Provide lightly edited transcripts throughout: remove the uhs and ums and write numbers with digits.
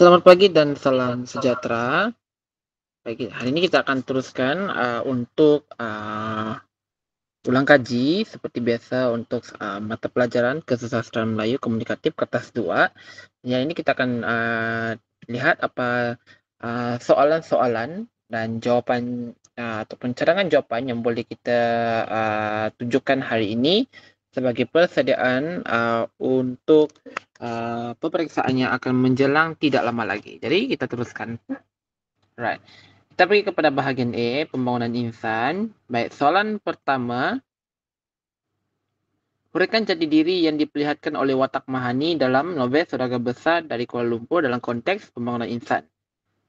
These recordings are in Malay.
Selamat pagi dan salam sejahtera. Hari ini kita akan teruskan untuk ulang kaji seperti biasa untuk mata pelajaran Kesusastraan Melayu Komunikatif Kertas 2. Yang ini kita akan lihat apa soalan-soalan dan jawapan ataupun cadangan jawapan yang boleh kita tunjukkan hari ini sebagai persediaan untuk peperiksaan yang akan menjelang tidak lama lagi. Jadi kita teruskan. Right. Kita pergi kepada bahagian A, pembangunan insan. Baik, soalan pertama. Huraikan jati diri yang diperlihatkan oleh Watak Mahani dalam novel Saudagar Besar dari Kuala Lumpur dalam konteks pembangunan insan.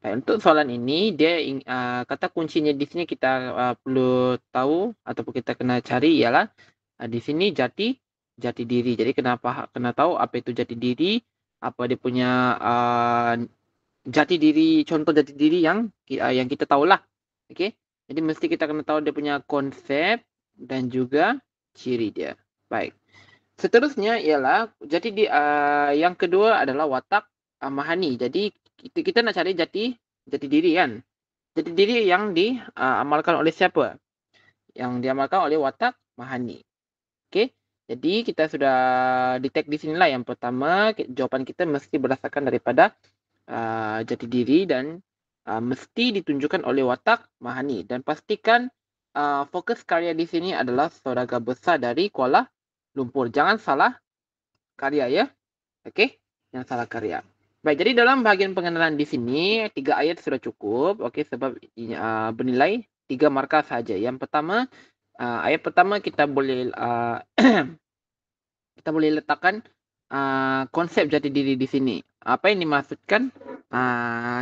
Baik, untuk soalan ini, dia kata kuncinya di sini kita perlu tahu ataupun kita kena cari ialah di sini jati diri. Jadi kena tahu apa itu jati diri, apa dia punya jati diri, contoh jati diri yang kita tahulah. Okey. Jadi mesti kita kena tahu dia punya konsep dan juga ciri dia. Baik. Seterusnya ialah yang kedua adalah Watak Mahani. Jadi kita nak cari jati diri kan. Jati diri yang diamalkan oleh siapa? Yang diamalkan oleh Watak Mahani. Okey. Jadi kita sudah detect di sinilah yang pertama jawapan kita mesti berdasarkan daripada jati diri dan mesti ditunjukkan oleh Watak Mahani dan pastikan fokus karya di sini adalah Saudagar Besar dari Kuala Lumpur. Jangan salah karya ya. Okey, jangan salah karya. Baik, jadi dalam bahagian pengenalan di sini 3 ayat sudah cukup. Okey, sebab bernilai 3 markah saja. Yang pertama, ayat pertama kita boleh kita boleh letakkan konsep jati diri di sini. Apa yang dimaksudkan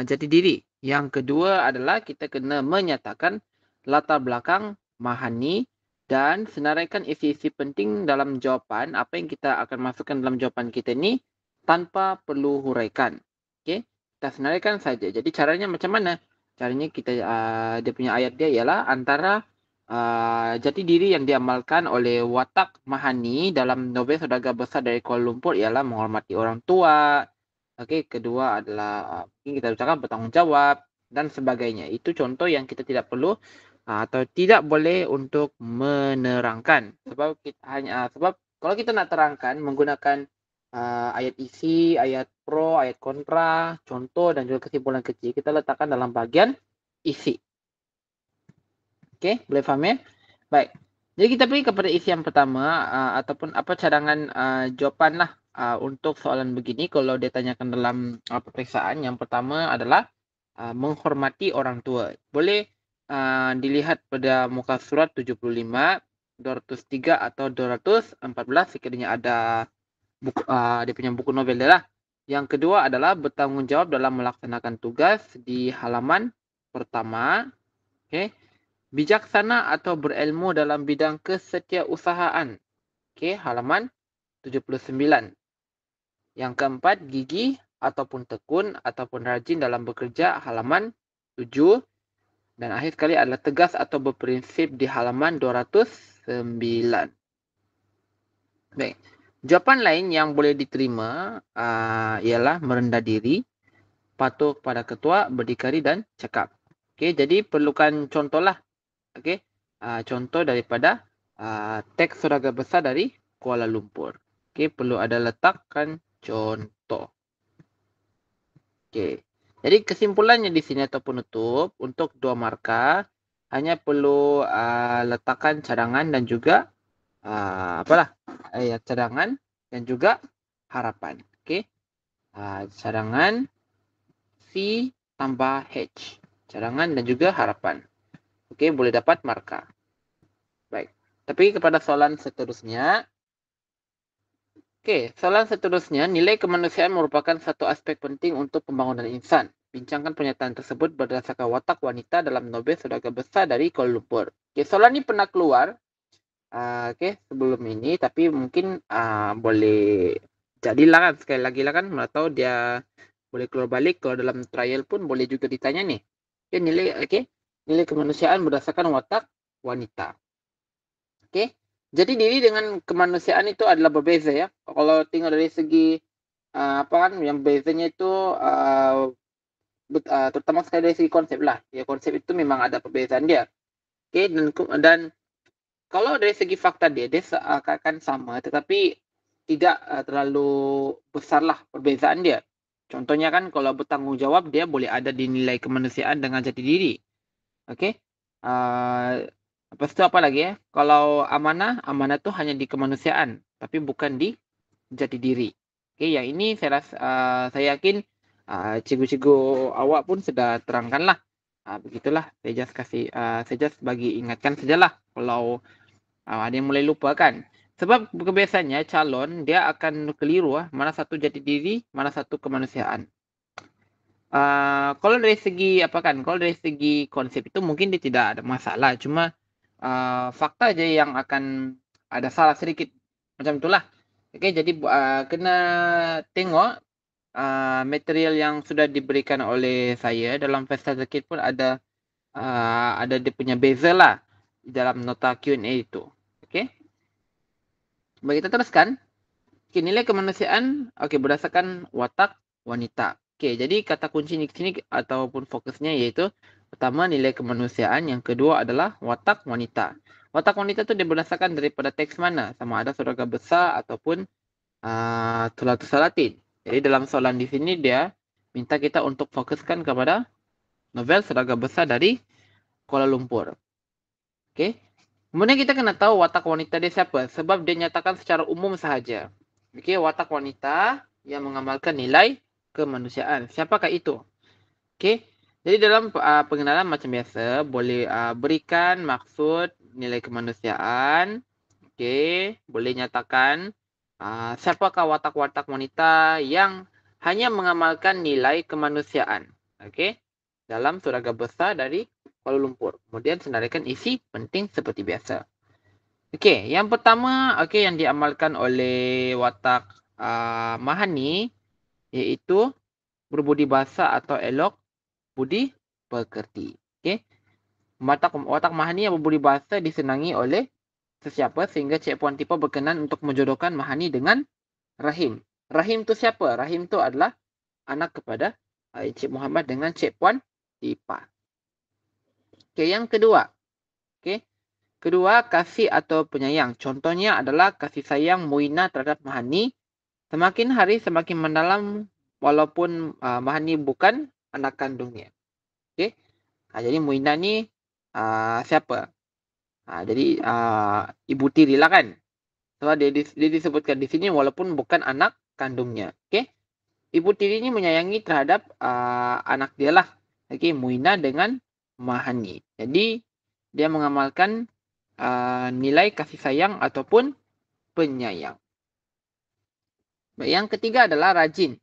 jati diri? Yang kedua adalah kita kena menyatakan latar belakang Mahani dan senaraikan isi-isi penting dalam jawapan. Apa yang kita akan masukkan dalam jawapan kita ni tanpa perlu huraikan. Okey, kita senaraikan saja. Jadi caranya macam mana? Caranya kita dia punya ayat dia ialah antara jati diri yang diamalkan oleh Watak Mahani dalam novel Saudagar Besar dari Kuala Lumpur ialah menghormati orang tua. Okey, kedua adalah mungkin kita ucapkan bertanggungjawab dan sebagainya. Itu contoh yang kita tidak perlu atau tidak boleh untuk menerangkan. Sebab kalau kita nak terangkan menggunakan ayat isi, ayat pro, ayat kontra, contoh dan juga kesimpulan kecil, kita letakkan dalam bahagian isi. Okey, boleh faham ya? Baik. Jadi kita pergi kepada isi yang pertama ataupun apa cadangan jawapan lah untuk soalan begini kalau dia tanyakan dalam peperiksaan. Yang pertama adalah menghormati orang tua. Boleh dilihat pada muka surat 75, 203 atau 214 sekiranya ada buku, dia punya buku novel dia lah. Yang kedua adalah bertanggungjawab dalam melaksanakan tugas di halaman pertama. Okey. Bijaksana atau berilmu dalam bidang kesetiausahaan. Okey, halaman 79. Yang keempat, gigih ataupun tekun ataupun rajin dalam bekerja, halaman 7. Dan akhir sekali adalah tegas atau berprinsip di halaman 209. Baik. Jawapan lain yang boleh diterima ialah merendah diri, patuh kepada ketua, berdikari dan cakap. Okey, jadi perlukan contohlah. Okey, contoh daripada teks Saudagar Besar dari Kuala Lumpur. Okey, perlu ada letakkan contoh. Okey, jadi kesimpulannya di sini atau penutup untuk 2 markah hanya perlu letakkan cadangan dan juga cadangan dan juga harapan. Okey, cadangan C tambah H, cadangan dan juga harapan. Okey, boleh dapat markah. Baik. Tapi kepada soalan seterusnya. Okey, soalan seterusnya, nilai kemanusiaan merupakan satu aspek penting untuk pembangunan insan. Bincangkan pernyataan tersebut berdasarkan watak wanita dalam novel Saudagar Besar dari Kuala Lumpur. Okey, soalan ini pernah keluar sebelum ini, tapi mungkin boleh jadilah kan sekali lagi lah kan, mana tahu dia boleh keluar balik. Kalau dalam trial pun boleh juga ditanya nih. Nilai kemanusiaan berdasarkan watak wanita. Okey. Jadi diri dengan kemanusiaan itu adalah berbeza ya. Kalau tengok dari segi apa kan yang bezanya itu terutama sekali dari segi konsep lah. Ya konsep itu memang ada perbezaan dia. Oke, dan kalau dari segi fakta dia seakan sama, tetapi tidak terlalu besar lah perbezaan dia. Contohnya kan kalau bertanggung jawab dia boleh ada di nilai kemanusiaan dengan jati diri. Oke. Lepas itu apa lagi ya? Kalau amanah tuh hanya di kemanusiaan, tapi bukan di jati diri. Oke, yang ini saya yakin cikgu-cikgu awak pun sudah terangkan lah. Begitulah, saya just bagi ingatkan sajalah kalau ada yang mulai lupa kan. Sebab kebiasaannya calon dia akan keliru mana satu jati diri, mana satu kemanusiaan. Kalau dari segi kalau dari segi konsep itu mungkin dia tidak ada masalah, cuma fakta aja yang akan ada salah sedikit macam itulah. Oke, jadi kena tengok material yang sudah diberikan oleh saya dalam Festa Zakit pun ada dia punya beza lah di dalam nota Q&A itu. Oke. Baik, kita teruskan. Oke, nilai kemanusiaan berdasarkan watak wanita. Oke, jadi kata kunci di sini ataupun fokusnya yaitu pertama nilai kemanusiaan, yang kedua adalah watak wanita. Watak wanita itu berdasarkan daripada teks mana, sama ada surga besar ataupun tulisan Latin. Jadi dalam soalan di sini dia minta kita untuk fokuskan kepada novel Surga Besar dari Kuala Lumpur. Oke. Kemudian kita kena tahu watak wanita dia siapa, sebab dia nyatakan secara umum sahaja. Oke, watak wanita yang mengamalkan nilai kemanusiaan. Siapakah itu? Oke. Jadi dalam pengenalan macam biasa, boleh berikan maksud nilai kemanusiaan. Oke, boleh nyatakan siapakah watak-watak wanita yang hanya mengamalkan nilai kemanusiaan. Oke. Dalam Surga Besar dari Kuala Lumpur. Kemudian senaraikan isi penting seperti biasa. Okey, yang pertama yang diamalkan oleh watak Mahani iaitu berbudi bahasa atau elok budi pekerti. Okey. Watak Mahani yang berbudi bahasa disenangi oleh sesiapa sehingga Cik Puan Tipa berkenan untuk menjodohkan Mahani dengan Rahim. Rahim tu siapa? Rahim tu adalah anak kepada Encik Muhammad dengan Cik Puan Tipa. Okey, yang kedua. Okey. Kedua, kasih atau penyayang. Contohnya adalah kasih sayang Muina terhadap Mahani semakin hari semakin mendalam walaupun Mahani bukan anak kandungnya. Okey. Jadi Muina ni siapa? Jadi ibu tiri lah kan. So dia disebutkan di sini walaupun bukan anak kandungnya. Okey. Ibu tiri ni menyayangi terhadap anak dia lah. Okey, Muina dengan Mahani. Jadi dia mengamalkan nilai kasih sayang ataupun penyayang. Yang ketiga adalah rajin.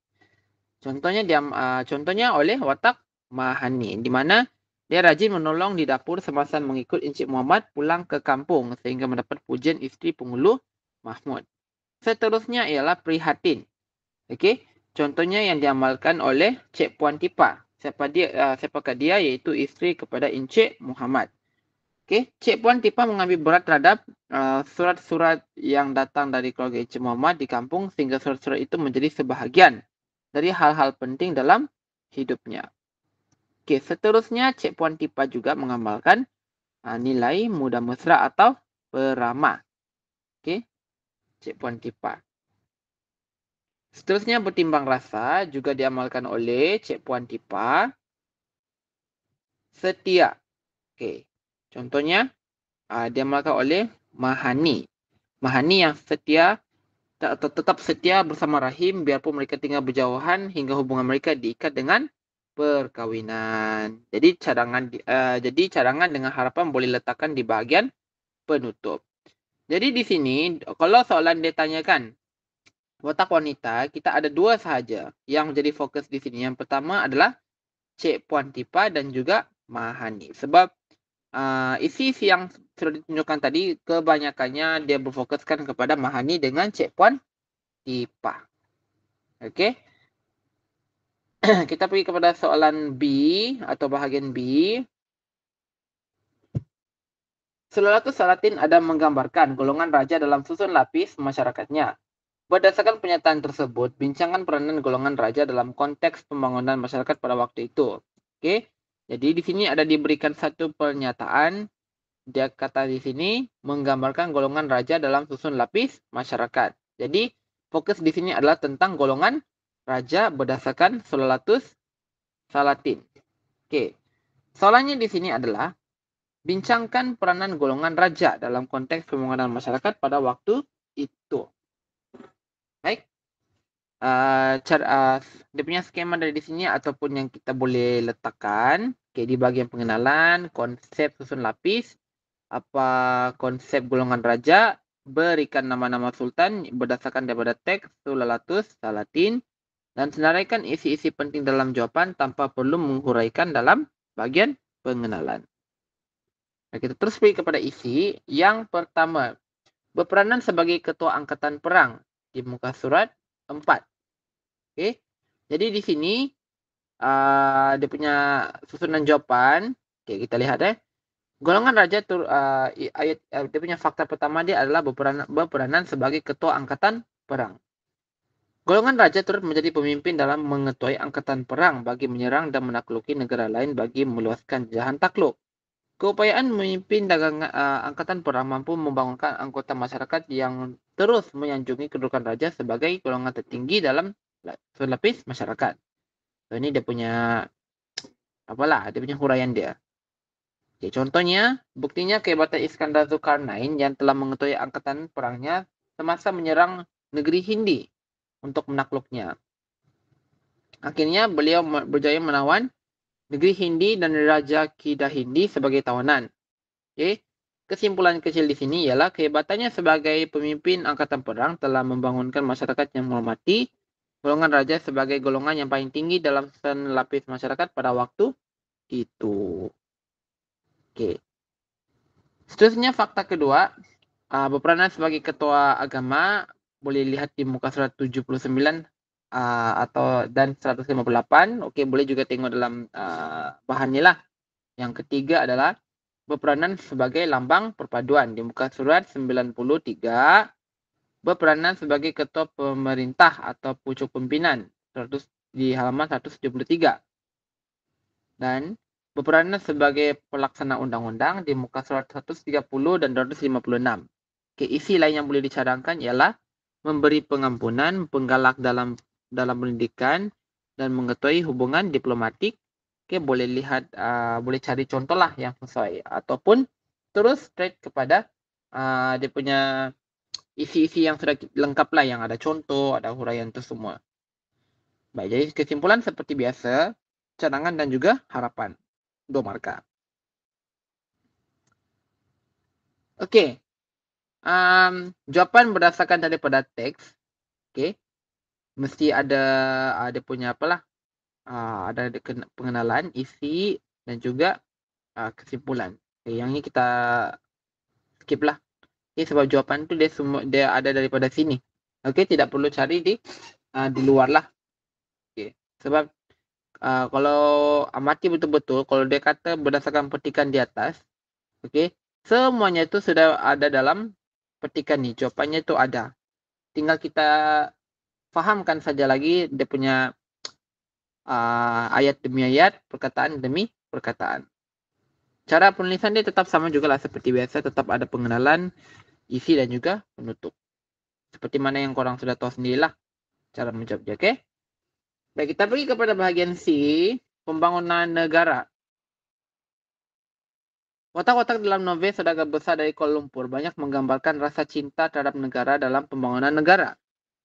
Contohnya oleh watak Mahani, di mana dia rajin menolong di dapur semasa mengikut Encik Muhammad pulang ke kampung sehingga mendapat pujian isteri pengulu Mahmud. Seterusnya ialah prihatin. Okey, contohnya yang diamalkan oleh Cik Puan Tipa. Siapakah dia? Iaitu isteri kepada Encik Muhammad. Okey, Cik Puan Tipa mengambil berat terhadap surat-surat yang datang dari keluarga Encik Muhammad di kampung sehingga surat-surat itu menjadi sebahagian dari hal-hal penting dalam hidupnya. Okey, seterusnya Cik Puan Tipa juga mengamalkan nilai mudah mesra atau peramah. Okey, Cik Puan Tipa. Seterusnya bertimbang rasa juga diamalkan oleh Cik Puan Tipa. Setia. Okey, contohnya diamalkan oleh Mahani. Mahani yang setia tetap setia bersama Rahim biarpun mereka tinggal berjauhan hingga hubungan mereka diikat dengan perkahwinan. Jadi cadangan dengan harapan boleh letakkan di bahagian penutup. Jadi di sini kalau soalan dia tanyakan watak wanita, kita ada dua sahaja yang menjadi fokus di sini. Yang pertama adalah Cik Puan Tipa dan juga Mahani. Sebab isi-isi yang sudah ditunjukkan tadi kebanyakannya dia berfokuskan kepada Mahani dengan Cik Puan Tipa. Okey. Kita pergi kepada soalan B atau bahagian B. Sulalatus Salatin ada menggambarkan golongan raja dalam susun lapis masyarakatnya. Berdasarkan pernyataan tersebut, bincangkan peranan golongan raja dalam konteks pembangunan masyarakat pada waktu itu. Oke, jadi di sini ada diberikan satu pernyataan. Dia kata di sini menggambarkan golongan raja dalam susun lapis masyarakat. Jadi fokus di sini adalah tentang golongan raja berdasarkan Solalatus Salatin. Oke, soalnya di sini adalah bincangkan peranan golongan raja dalam konteks pembangunan masyarakat pada waktu itu. Baik. Dia punya skema dari di sini ataupun yang kita boleh letakkan di bagian pengenalan, konsep susun lapis, apa konsep golongan raja, berikan nama-nama sultan berdasarkan daripada teks Sulalatus Salatin, dan senaraikan isi-isi penting dalam jawaban tanpa perlu menghuraikan dalam bagian pengenalan. Nah, kita terus pergi kepada isi. Yang pertama, berperanan sebagai ketua angkatan perang di muka surat 4. Oke, jadi di sini dia punya susunan jawaban. Oke, kita lihat ya. Golongan raja dia punya fakta pertama dia adalah berperanan sebagai ketua angkatan perang. Golongan raja turut menjadi pemimpin dalam mengetuai angkatan perang bagi menyerang dan menakluki negara lain bagi meluaskan jajahan takluk. Keupayaan memimpin angkatan perang mampu membangunkan anggota masyarakat yang terus menyanjungi kedudukan raja sebagai golongan tertinggi dalam lapis masyarakat. So, ini dia punya dia punya huraian dia. Oke, contohnya, buktinya kehebatan Iskandar Zulkarnain yang telah mengetahui angkatan perangnya semasa menyerang negeri Hindi untuk menakluknya. Akhirnya beliau berjaya menawan negeri Hindi dan Raja Kedah Hindi sebagai tawanan. Oke. Kesimpulan kecil di sini ialah kehebatannya sebagai pemimpin angkatan perang telah membangunkan masyarakat yang menghormati golongan raja sebagai golongan yang paling tinggi dalam susunan lapis masyarakat pada waktu itu. Oke. Seterusnya fakta kedua, berperanan sebagai ketua agama boleh lihat di muka surat 79 dan 158. Oke, boleh juga tengok dalam bahannya lah. Yang ketiga adalah berperanan sebagai lambang perpaduan di muka surat 93, berperanan sebagai ketua pemerintah atau pucuk pimpinan di halaman 173, dan berperanan sebagai pelaksana undang-undang di muka surat 130 dan 256. Isi lain yang boleh dicadangkan ialah memberi pengampunan, penggalak dalam pendidikan, dan mengetahui hubungan diplomatik. Boleh lihat, boleh cari contoh lah yang sesuai. Ataupun terus straight kepada dia punya isi-isi yang sudah lengkap lah, yang ada contoh, ada huraian itu semua. Baik, jadi kesimpulan seperti biasa, cadangan dan juga harapan. 2 marka. Oke. Jawaban berdasarkan daripada teks. Oke. Mesti ada punya apalah. Ada pengenalan, isi, dan juga kesimpulan. Yang ini kita skip lah. Sebab jawapan tu dia ada daripada sini. Tidak perlu cari di luar lah. Sebab kalau amati betul-betul, kalau dia kata berdasarkan petikan di atas, semuanya itu sudah ada dalam petikan ni. Jawapannya itu ada. Tinggal kita fahamkan saja lagi dia punya ayat demi ayat, perkataan demi perkataan. Cara penulisan dia tetap sama juga lah seperti biasa, tetap ada pengenalan, isi dan juga penutup. Seperti mana yang korang sudah tahu sendirilah cara menjawabnya, oke? Baik, kita pergi kepada bahagian C, pembangunan negara. Watak-watak dalam novel Saudagar Besar dari Kuala Lumpur banyak menggambarkan rasa cinta terhadap negara dalam pembangunan negara.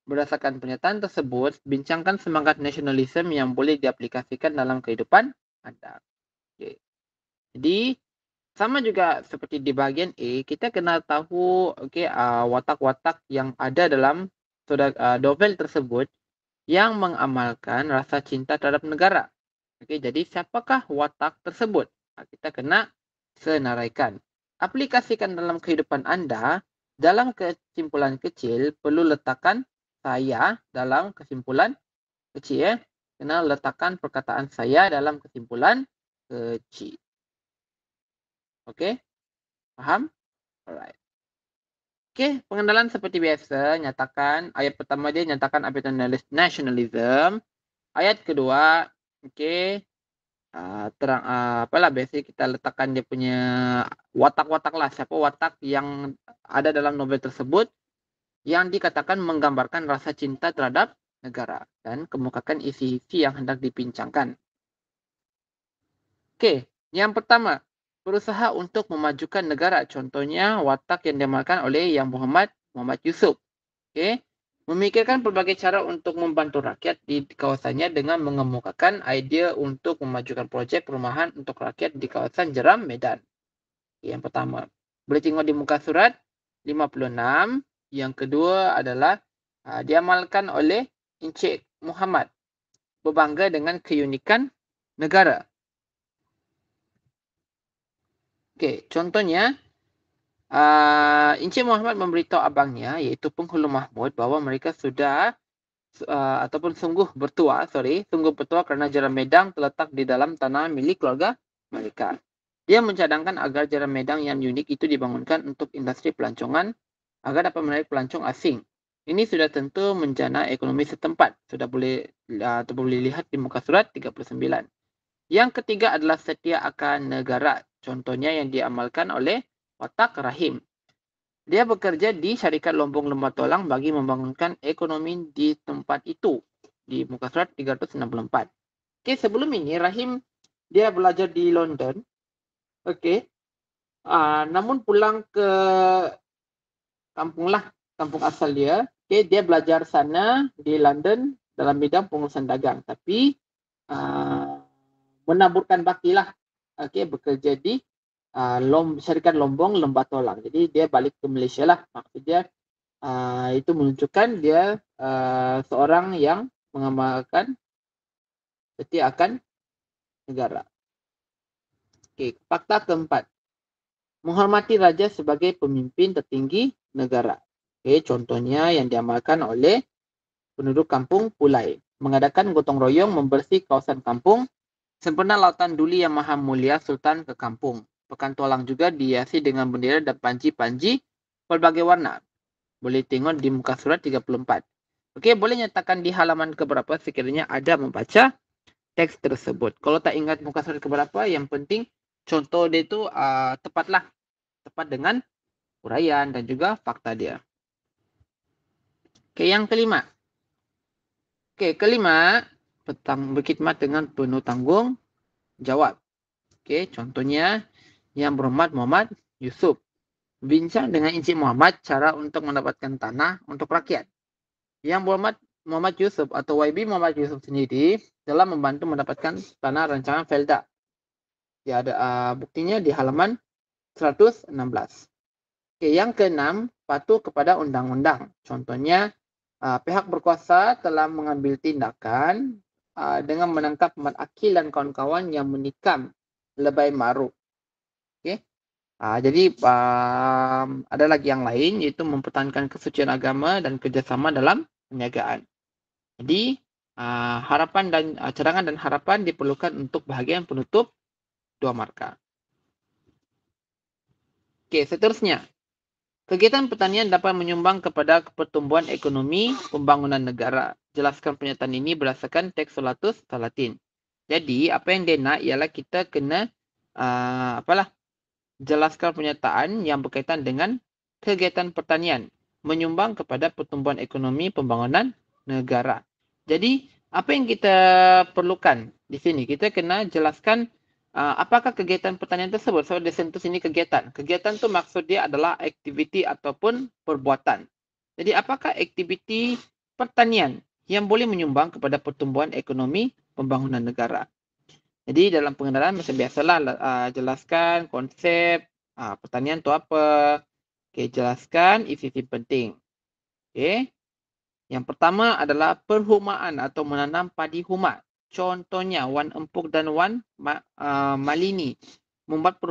Berdasarkan pernyataan tersebut, bincangkan semangat nasionalisme yang boleh diaplikasikan dalam kehidupan anda. Jadi, sama juga seperti di bahagian A, kita kena tahu watak-watak yang ada dalam novel tersebut yang mengamalkan rasa cinta terhadap negara. Jadi siapakah watak tersebut? Kita kena senaraikan. Aplikasikan dalam kehidupan anda. Dalam kesimpulan kecil, perlu letakkan saya dalam kesimpulan kecil. Kena letakkan perkataan saya dalam kesimpulan kecil. Oke? Faham? Alright. Okey, pengenalan seperti biasa, nyatakan ayat pertama dia nyatakan Abaitan Nationalism. Ayat kedua, okey, apalah biasanya kita letakkan dia punya watak-watak lah, siapa watak yang ada dalam novel tersebut yang dikatakan menggambarkan rasa cinta terhadap negara dan kemukakan isi-isi yang hendak dibincangkan. Okey, yang pertama, berusaha untuk memajukan negara. Contohnya watak yang diamalkan oleh Yang Muhammad Yusuf. Okey, memikirkan pelbagai cara untuk membantu rakyat di kawasannya dengan mengemukakan idea untuk memajukan projek perumahan untuk rakyat di kawasan Jeram, Medan. Yang pertama, boleh tengok di muka surat 56. Yang kedua adalah diamalkan oleh Encik Muhammad, berbangga dengan keunikan negara. Okey, contohnya Encik Muhammad memberitahu abangnya iaitu Penghulu Mahmud bahawa mereka sudah ataupun sungguh bertuah kerana Jeram Medang terletak di dalam tanah milik keluarga mereka. Dia mencadangkan agar Jeram Medang yang unik itu dibangunkan untuk industri pelancongan agar dapat menarik pelancong asing. Ini sudah tentu menjana ekonomi setempat. Sudah boleh lihat di muka surat 39. Yang ketiga adalah setia akan negara. Contohnya yang diamalkan oleh watak Rahim. Dia bekerja di syarikat Lombong Lembah Tolang bagi membangunkan ekonomi di tempat itu. Di muka surat 364. Okey, sebelum ini Rahim dia belajar di London. Okey. Namun pulang ke kampung asal dia. Okey, dia belajar sana di London dalam bidang pengurusan dagang. Tapi menaburkan bakilah. Okey, bekerja di syarikat Lombong Lembah Tolang. Jadi dia balik ke Malaysia lah. Maksudnya itu menunjukkan dia seorang yang mengamalkan setia akan negara. Okey, fakta keempat. Menghormati raja sebagai pemimpin tertinggi negara. Okey, contohnya yang diamalkan oleh penduduk kampung Pulai. Mengadakan gotong royong membersih kawasan kampung. Sempena lautan duli yang maha mulia Sultan ke kampung. Pekan Tolang juga dihiasi dengan bendera dan panji-panji pelbagai warna. Boleh tengok di muka surat 34. Okey, boleh nyatakan di halaman keberapa sekiranya ada membaca teks tersebut. Kalau tak ingat muka surat keberapa, yang penting contoh dia tu tepat dengan uraian dan juga fakta dia. Okey, yang kelima. Okey, kelima, berkhidmat dengan penuh tanggung jawab. Okey, contohnya Yang Berhormat Muhammad Yusuf. Bincang dengan Encik Muhammad cara untuk mendapatkan tanah untuk rakyat. Yang Berhormat Muhammad Yusuf atau YB Muhammad Yusuf sendiri telah membantu mendapatkan tanah rancangan Felda. Ya, ada buktinya di halaman 116. Okay, yang keenam, patuh kepada undang-undang. Contohnya, pihak berkuasa telah mengambil tindakan dengan menangkap Mat Akil dan kawan-kawan yang menikam Lebay Maruf. Okay. Jadi, ada lagi yang lain, iaitu mempertahankan kesucian agama dan kerjasama dalam perniagaan. Jadi, harapan dan cadangan dan harapan diperlukan untuk bahagian penutup 2 markah. Okey, seterusnya. Kegiatan pertanian dapat menyumbang kepada pertumbuhan ekonomi pembangunan negara. Jelaskan pernyataan ini berdasarkan teks Solatus Salatin. Jadi, apa yang dia nak ialah kita kena jelaskan pernyataan yang berkaitan dengan kegiatan pertanian menyumbang kepada pertumbuhan ekonomi pembangunan negara. Jadi, apa yang kita perlukan di sini? Kita kena jelaskan apakah kegiatan pertanian tersebut. So, dia sentuh sini kegiatan. Kegiatan tu maksud dia adalah aktiviti ataupun perbuatan. Jadi, apakah aktiviti pertanian yang boleh menyumbang kepada pertumbuhan ekonomi pembangunan negara? Jadi, dalam pengenalan macam biasalah jelaskan konsep pertanian tu apa. Okey, jelaskan isi-isi penting. Okey. Yang pertama adalah perhumaan atau menanam padi huma. Contohnya Wan Empuk dan Wan Malini membuat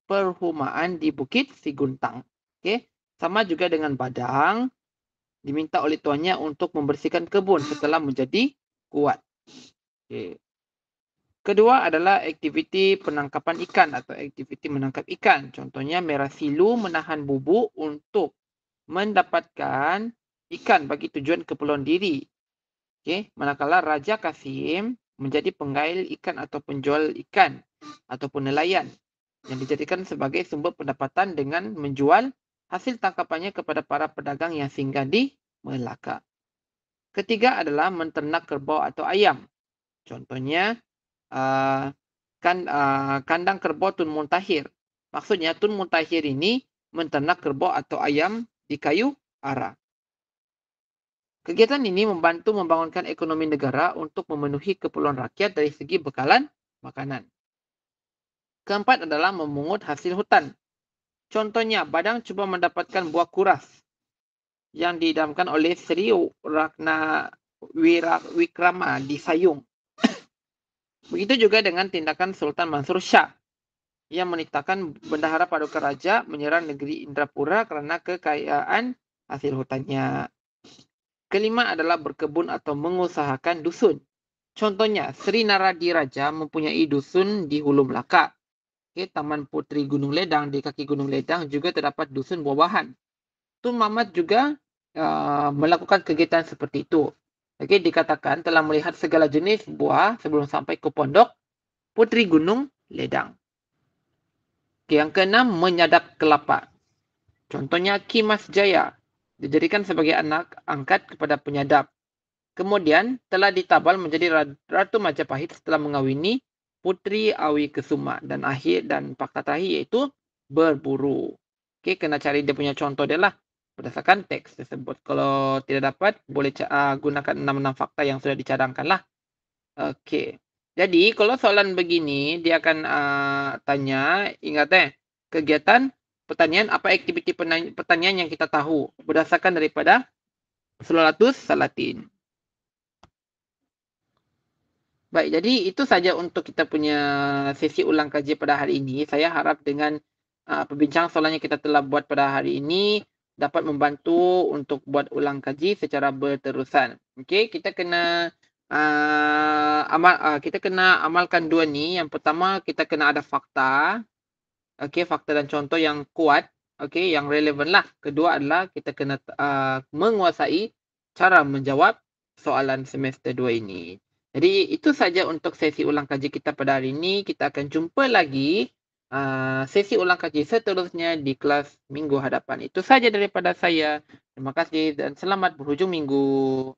perhumaan di Bukit Siguntang. Okey. Sama juga dengan Badang diminta oleh tuannya untuk membersihkan kebun setelah menjadi kuat. Okey. Kedua adalah aktiviti penangkapan ikan atau aktiviti menangkap ikan. Contohnya Merah Silu menahan bubuk untuk mendapatkan ikan bagi tujuan keperluan diri. Okey, manakala Raja Kasim menjadi penggail ikan atau penjual ikan ataupun nelayan yang dijadikan sebagai sumber pendapatan dengan menjual hasil tangkapannya kepada para pedagang yang singgah di Melaka. Ketiga adalah menternak kerbau atau ayam. Contohnya, kandang kerbau Tun Muntahir. Maksudnya Tun Muntahir ini menternak kerbau atau ayam di kayu ara. Kegiatan ini membantu membangunkan ekonomi negara untuk memenuhi keperluan rakyat dari segi bekalan makanan. Keempat adalah memungut hasil hutan. Contohnya, Badang cuba mendapatkan buah kuras yang diidamkan oleh Sri Ratna Wikrama di Sayung. Begitu juga dengan tindakan Sultan Mansur Shah yang menitahkan Bendahara Paduka Raja menyerang negeri Indrapura kerana kekayaan hasil hutannya. Kelima adalah berkebun atau mengusahakan dusun. Contohnya, Sri Naradi Raja mempunyai dusun di Hulu Melaka. Okay, Taman Puteri Gunung Ledang, di kaki Gunung Ledang juga terdapat dusun buah-buahan. Tun Mamat juga melakukan kegiatan seperti itu. Okay, dikatakan telah melihat segala jenis buah sebelum sampai ke pondok Puteri Gunung Ledang. Okay, yang keenam, menyadap kelapa. Contohnya Ki Mas Jaya dijadikan sebagai anak angkat kepada penyadap. Kemudian telah ditabal menjadi Ratu Majapahit setelah mengawini Puteri Awi Kesuma dan fakta terakhir iaitu berburu. Okey, kena cari dia punya contoh dia lah berdasarkan teks tersebut. Kalau tidak dapat, boleh gunakan 6 fakta yang sudah dicadangkan lah. Okey. Jadi, kalau soalan begini, dia akan tanya, ingat kegiatan pertanian, apa aktiviti pertanian yang kita tahu berdasarkan daripada Sulalatus Salatin. Baik, jadi itu saja untuk kita punya sesi ulang kaji pada hari ini. Saya harap dengan perbincangan soalan yang kita telah buat pada hari ini dapat membantu untuk buat ulang kaji secara berterusan. Okey, kita kena kita kena amalkan dua ni. Yang pertama, kita kena ada fakta. Okey, fakta dan contoh yang kuat, okey, yang relevan lah. Kedua adalah kita kena menguasai cara menjawab soalan semester 2 ini. Jadi itu saja untuk sesi ulang kaji kita pada hari ini. Kita akan jumpa lagi sesi ulang kaji seterusnya di kelas minggu hadapan. Itu saja daripada saya. Terima kasih dan selamat berhujung minggu.